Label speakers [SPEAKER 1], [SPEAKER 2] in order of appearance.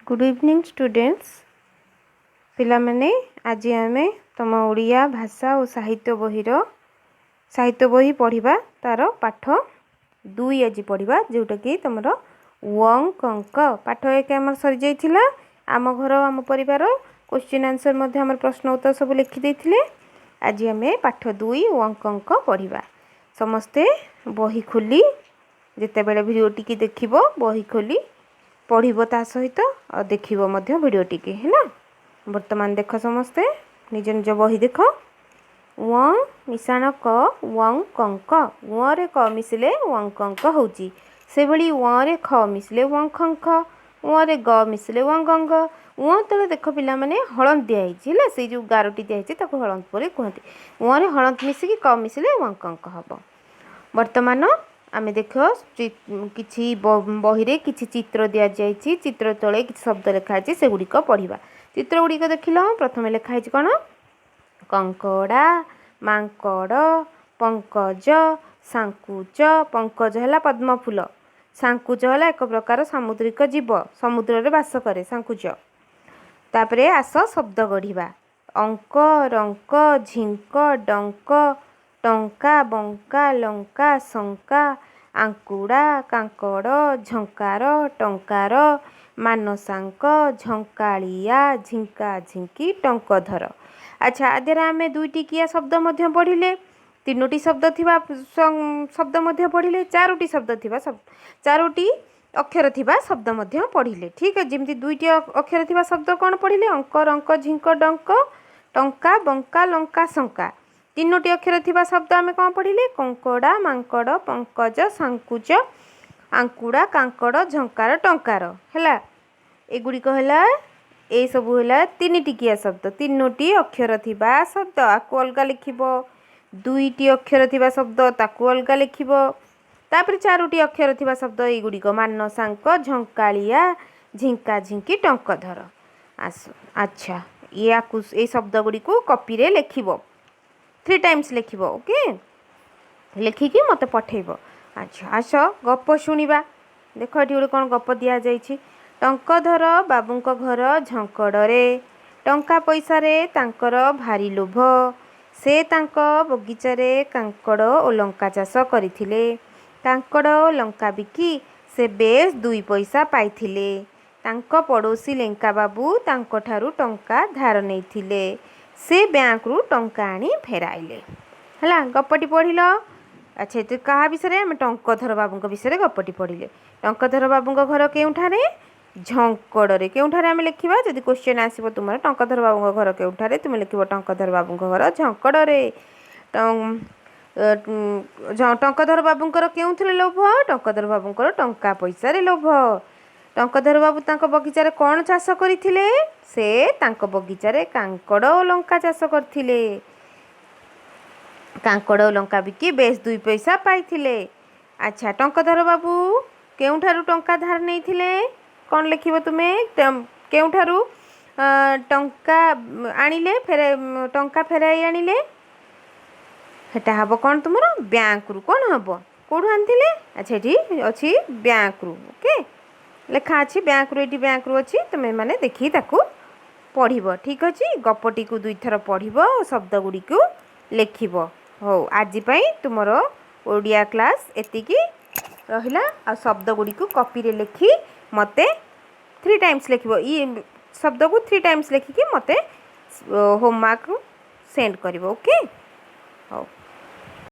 [SPEAKER 1] Good evening students पिला माने आज आमे तुम ओडिया भाषा और साहित्य बही पढ़िबा तार पाठ 2 आज पढ़िबा जोटा कि तुमरो वंक अंक पाठ 1 हमर सरी जाइथिला आम घर आम परिवार क्वेश्चन आंसर मध्ये हमर प्रश्न उत्तर सब लिखि देथिले। आज आमे पाठ 2 वंक अंक पढ़िबा समस्ते बही खोली जेते बेले वीडियो टिकी देखिबो बही खोली पढ़िबो ता सहित और देखिबो मध्ये वीडियो टिकी हैला। वर्तमान देख समस्ते निज निज बही देख व मिशाण क वंक अंक व रे क मिसले वंक अंक होउची से भली व रे ख मिसले वंक अंक व रे ग मिसले वंक अंक व तले देख पिला माने हळंद दिया हिची हैला से जो गारोटी दिया हिची ताको हळंद परे कहते व रे हळंद मिसी की क मिसले वंक अंक हबो। वर्तमान आमे देख किछि बही रे किछि चित्र दिया जायछि चित्र तळे किछि शब्द लिखा अछि से गुडी को पढिबा। चित्र गुडी को देखिलो प्रथमे लिखा अछि कोन कंकड़ा मांकड़ पंकज सांकुच पंकज हला पद्म फूल सांकुच हला एक प्रकार सामुद्रिक जीव समुद्र रे वास करे सांकुच। तापरे आस शब्द गढिबा अंक रंक झिंक डंक टंका बंका लंका शंका आंकुड़ा कांकड़ झंकार टंकार मानसांक झंकालिया झिंका झिंकी टंकधर। अच्छा आदर आमे दुईटी किया शब्द मध्य पढ़िले तीनोटी शब्द थिबा शब्द मध्य पढ़िले चारोटी शब्द थिबा चारोटी अक्षर थिबा शब्द मध्य पढ़िले ठीक है। जेमती दुईटी अक्षर थिबा शब्द कौन पढ़िले अंक रंक झिंक डंक टंका बंका लंका शंका। तीनोटी अक्षर थिबा शब्द आमे कौन पढ़िले कंकड़ा मांकड़ पंकज सांकुच आंकुड़ा कांकड़ झंकार टंकार हैला। एगुडी को हैला ए सब हैला तीन टिकिया शब्द तीनोटी अक्षर थिबा शब्द आको अलगा लिखिबो दुईटी अक्षर थिबा शब्द ताको अलगा लिखिबो तापर चारोटी अक्षर थिबा शब्द एगुडी को मानसांक झंकालिया झिंका झिंकी टंकधर। अच्छा याकु ए शब्द गुडी को कॉपी रे लिखिबो 3 टाइम्स लिखिबो ओके लिखिकी मते पठेइबो। अच्छा आस गप शुणिबा देख एठी गोटे कोन गप दिया जाइछि टंकधर बाबूंक घर झंकड़रे टंका पैसा रे तांकर भारी लोभ से तांक बगीचा रे कांकड़ ओ लंका चाष करिथिले कांकड़ ओ लंका बिकी से बेस 2 पैसा पाइथिले तांक पड़ोसी लेंका बाबू तांक ठारू टंका धार नैथिले से बैंक रु टंका आनी फेराइले हला गपटी पढ़िल। अच्छा तो कहा विषय आम टंकधर बाबू विषय गपटी पढ़िले टंकधर बाबू घर केउठारे झंकड़े केउठारे आम लिखा जदि क्वेश्चन आसो तुम टंकधर बाबू घर केउठारे तुम लिख टंकधर बाबू घर झंकड़े टंकधर बाबू केउथिले लोभ टंकधर बाबू टंका पैसा रे लोभ टंकधर बाबू तांक बगीचा रे कौन चाष करथिले से तांक बगीचा रे कांकड़ ओ लंका चाष करथिले कांकड़ ओ लंका बिकी बेस 2 पैसा पाइथिले। अच्छा टंकधर बाबू केउठारू टंका धार नैथिले कौन लिखिबो तुमे केउठारू टंका आनिले फेरे टंका फेराई आनिले हेटा हबो कौन तुमरो बैंक रु कौन हबो कोडू आनथिले। अच्छा एठी अछि बैंक रु ओके लेखा अच्छी बैंक रु एटी बैंक रु अच्छी तुम मैंने देखी ताकू पढ़िब ठीक अच्छे गपटी को 2 थर पढ़िब शब्द गुडी को लिखिब। हो आज तुमर ओडिया क्लास एतिकी रहिला आ शब्द गुडी को कॉपी रे लिखी मते 3 टाइम्स लिखिब ई शब्द को 3 टाइम्स लिखिकी मते होमवर्क सेंड करिवो ओके। हो।